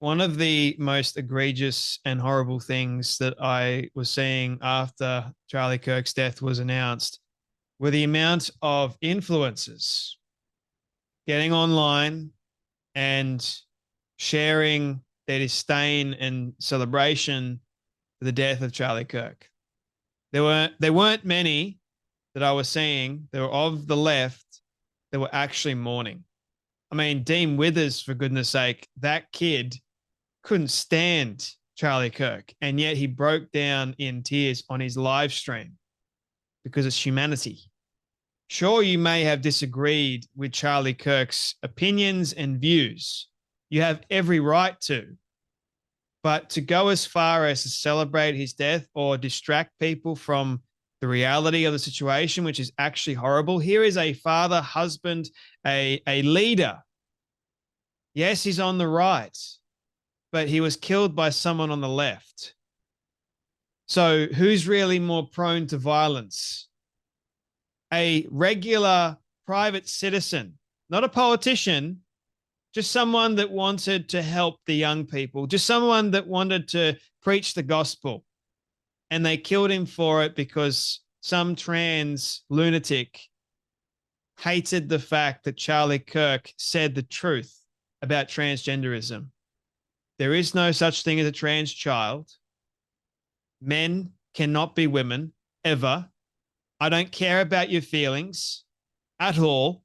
One of the most egregious and horrible things that I was seeing after Charlie Kirk's death was announced were the amount of influencers getting online and sharing their disdain and celebration for the death of Charlie Kirk. There weren't many that I was seeing that were of the left that were actually mourning. I mean, Dean Withers, for goodness sake, that kid couldn't stand Charlie Kirk, and yet he broke down in tears on his live stream because it's humanity. Sure, you may have disagreed with Charlie Kirk's opinions and views. You have every right to. But to go as far as to celebrate his death or distract people from the reality of the situation, which is actually horrible. Here is a father, husband, a leader. Yes, he's on the right, but he was killed by someone on the left. So who's really more prone to violence? A regular private citizen, not a politician, just someone that wanted to help the young people, just someone that wanted to preach the gospel. And they killed him for it because some trans lunatic hated the fact that Charlie Kirk said the truth about transgenderism. There is no such thing as a trans child. Men cannot be women, ever. I don't care about your feelings at all.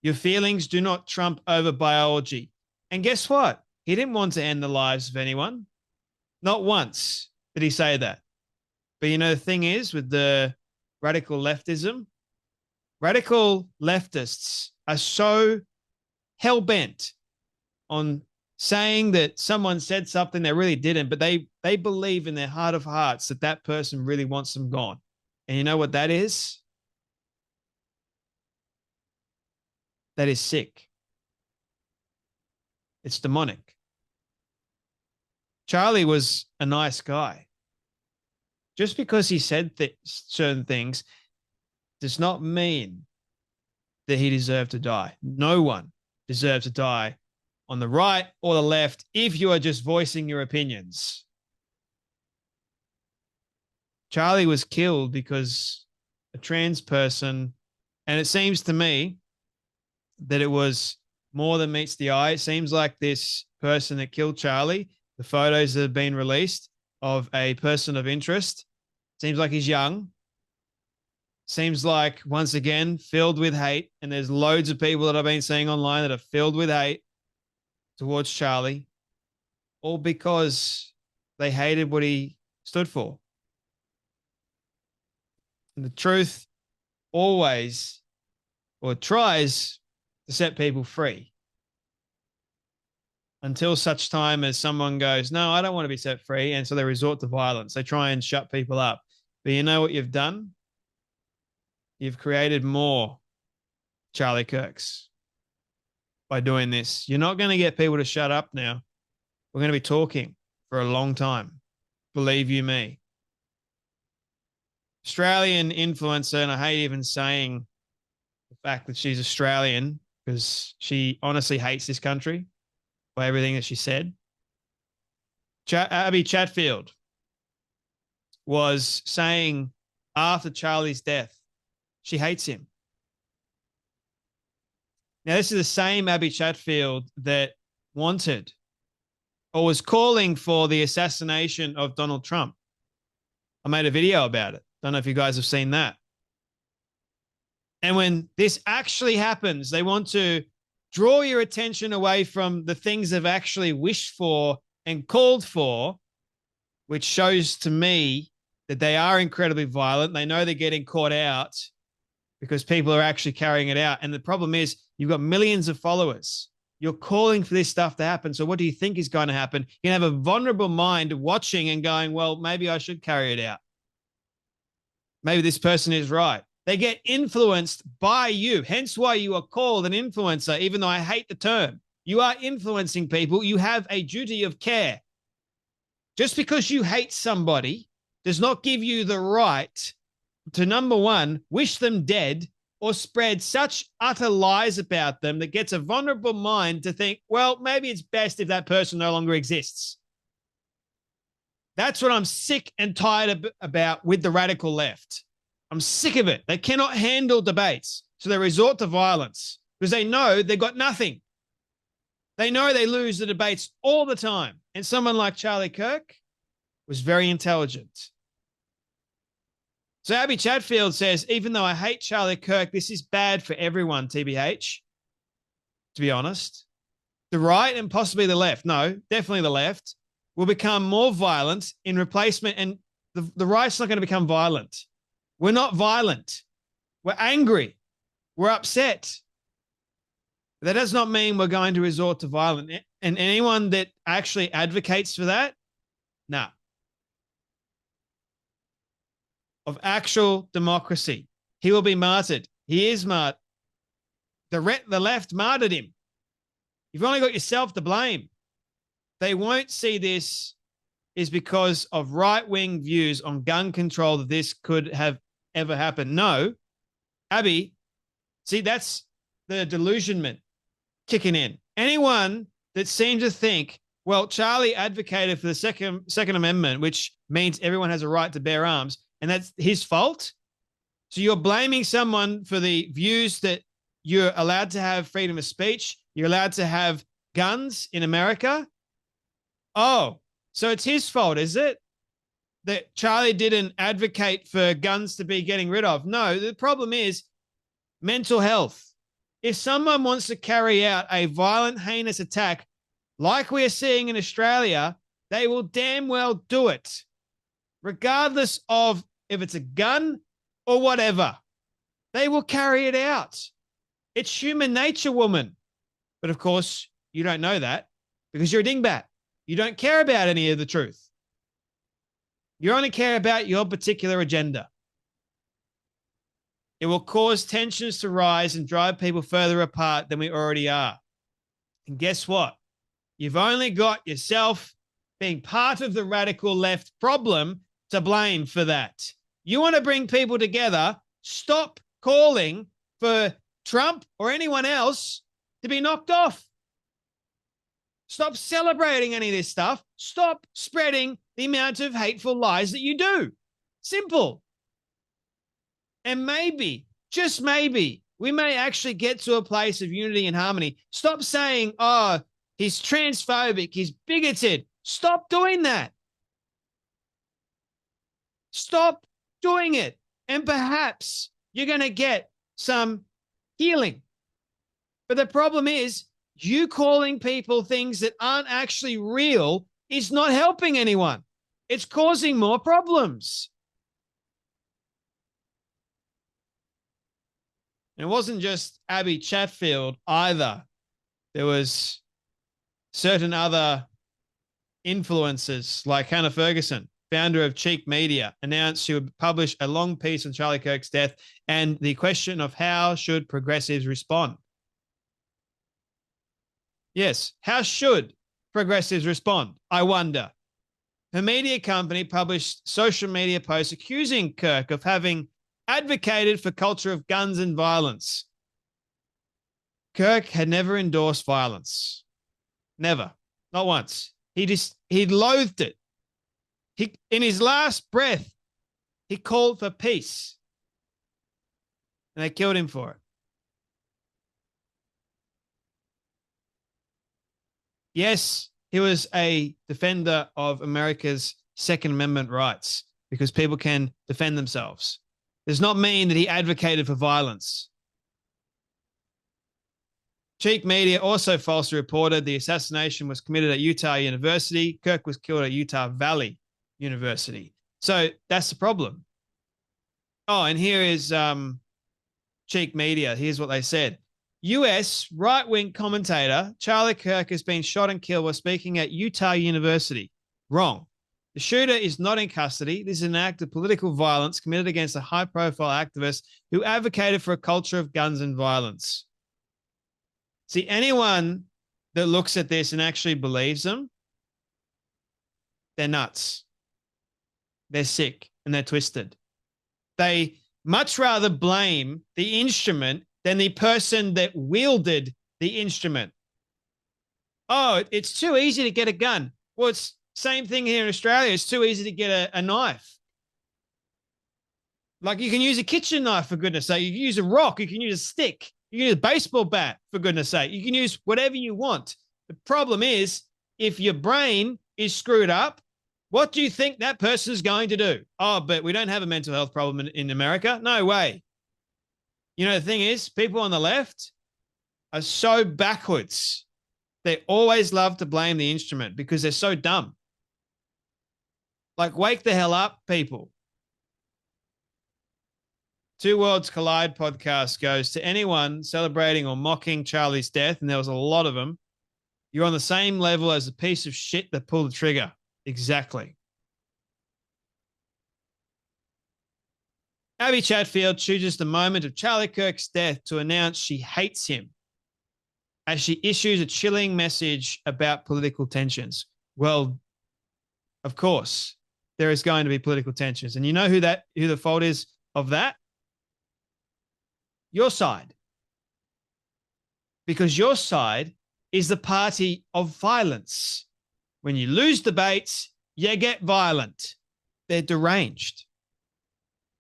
Your feelings do not trump over biology. And guess what? He didn't want to end the lives of anyone. Not once did he say that. But you know, the thing is with the radical leftism, radical leftists are so hell bent on saying that someone said something they really didn't, but they believe in their heart of hearts that that person really wants them gone. And you know what that is? That is sick. It's demonic. Charlie was a nice guy. Just because he said certain things does not mean that he deserved to die. No one deserves to die on the right or the left if you are just voicing your opinions. Charlie was killed because a trans person, and it seems to me that it was more than meets the eye. It seems like this person that killed Charlie, the photos that have been released of a person of interest, seems like he's young. Seems like, once again, filled with hate. And there's loads of people that I've been seeing online that are filled with hate towards Charlie, all because they hated what he stood for. And the truth always, or tries to set people free until such time as someone goes, no, I don't want to be set free. And so they resort to violence. They try and shut people up. But you know what you've done? You've created more Charlie Kirks by doing this. You're not going to get people to shut up now. We're going to be talking for a long time. Believe you me. Australian influencer, and I hate even saying the fact that she's Australian because she honestly hates this country by everything that she said. Abby Chatfield was saying after Charlie's death, she hates him. Now, this is the same Abby Chatfield that wanted or was calling for the assassination of Donald Trump. I made a video about it. Don't know if you guys have seen that. And when this actually happens, they want to draw your attention away from the things they've actually wished for and called for, which shows to me that they are incredibly violent. They know they're getting caught out because people are actually carrying it out. And the problem is you've got millions of followers. You're calling for this stuff to happen. So what do you think is going to happen? You can have a vulnerable mind watching and going, well, maybe I should carry it out. Maybe this person is right. They get influenced by you. Hence why you are called an influencer, even though I hate the term. You are influencing people. You have a duty of care. Just because you hate somebody does not give you the right to, number one, wish them dead, or spread such utter lies about them that gets a vulnerable mind to think, well, maybe it's best if that person no longer exists. That's what I'm sick and tired about with the radical left. I'm sick of it. They cannot handle debates, so they resort to violence because they know they've got nothing. They know they lose the debates all the time. And someone like Charlie Kirk was very intelligent. So Abby Chatfield says, even though I hate Charlie Kirk, this is bad for everyone, TBH, to be honest. The right and possibly the left, no, definitely the left, will become more violent in replacement. And the right's not going to become violent. We're not violent. We're angry. We're upset. That does not mean we're going to resort to violence. And anyone that actually advocates for that, nah. Of actual democracy, he will be martyred. He is martyred. The left martyred him. You've only got yourself to blame. They won't see this is because of right-wing views on gun control that this could have ever happened. No, Abby, see, that's the delusionment kicking in. Anyone that seems to think, well, Charlie advocated for the Second Amendment, which means everyone has a right to bear arms, and that's his fault. So you're blaming someone for the views that you're allowed to have freedom of speech. You're allowed to have guns in America. Oh, so it's his fault, is it? That Charlie didn't advocate for guns to be getting rid of. No, the problem is mental health. If someone wants to carry out a violent, heinous attack like we are seeing in Australia, they will damn well do it, regardless of if it's a gun or whatever. They will carry it out. It's human nature, woman. But of course, you don't know that because you're a dingbat. You don't care about any of the truth. You only care about your particular agenda. It will cause tensions to rise and drive people further apart than we already are. And guess what? You've only got yourself being part of the radical left problem to blame for that. You want to bring people together, stop calling for Trump or anyone else to be knocked off. Stop celebrating any of this stuff. Stop spreading the amount of hateful lies that you do. Simple. And maybe, just maybe, we may actually get to a place of unity and harmony. Stop saying, oh, he's transphobic, he's bigoted. Stop doing that. Stop doing it. And perhaps you're going to get some healing. But the problem is, you calling people things that aren't actually real is not helping anyone. It's causing more problems. It wasn't just Abby Chatfield either. There was certain other influencers like Hannah Ferguson, founder of Cheek Media, announced she would publish a long piece on Charlie Kirk's death and the question of how should progressives respond. Yes, how should progressives respond? I wonder. Her media company published social media posts accusing Kirk of having advocated for culture of guns and violence. Kirk had never endorsed violence. Never. Not once. He loathed it. In his last breath, he called for peace. And they killed him for it. Yes, he was a defender of America's Second Amendment rights because people can defend themselves. Does not mean that he advocated for violence. Cheek Media also falsely reported the assassination was committed at Utah University. Kirk was killed at Utah Valley University. So that's the problem. Oh, and here is Cheek Media. Here's what they said. US right-wing commentator Charlie Kirk has been shot and killed while speaking at Utah University. Wrong. The shooter is not in custody. This is an act of political violence committed against a high-profile activist who advocated for a culture of guns and violence. See, anyone that looks at this and actually believes them, they're nuts. They're sick and they're twisted. They Much rather blame the instrument than the person that wielded the instrument. Oh, it's too easy to get a gun. Well, it's same thing here in Australia. It's too easy to get a knife. Like you can use a kitchen knife, for goodness sake. You can use a rock. You can use a stick. You can use a baseball bat, for goodness sake. You can use whatever you want. The problem is, if your brain is screwed up, what do you think that person is going to do? Oh, but we don't have a mental health problem in America. No way. You know, the thing is, people on the left are so backwards. They always love to blame the instrument because they're so dumb. Like, wake the hell up, people. Two Worlds Collide podcast goes to anyone celebrating or mocking Charlie's death, and there was a lot of them. You're on the same level as the piece of shit that pulled the trigger. Exactly. Abby Chatfield chooses the moment of Charlie Kirk's death to announce she hates him as she issues a chilling message about political tensions. Well, of course, there is going to be political tensions. And you know who the fault is of that? Your side. Because your side is the party of violence. When you lose debates, you get violent. They're deranged.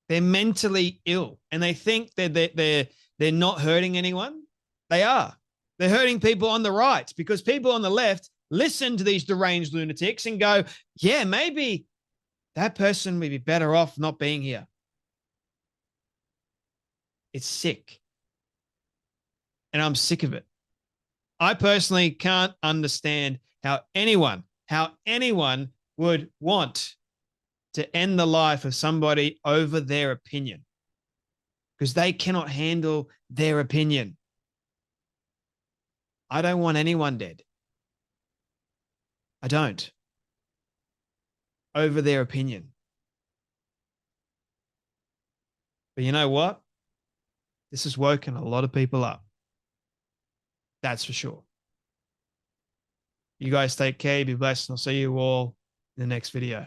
They're mentally ill, and they think they're not hurting anyone. They are. They're hurting people on the right because people on the left listen to these deranged lunatics and go, yeah, maybe that person would be better off not being here. It's sick. And I'm sick of it. I personally can't understand how anyone would want to end the life of somebody over their opinion because they cannot handle their opinion. I don't want anyone dead. I don't. Over their opinion. But you know what? This has woken a lot of people up. That's for sure. You guys take care, be blessed, and I'll see you all in the next video.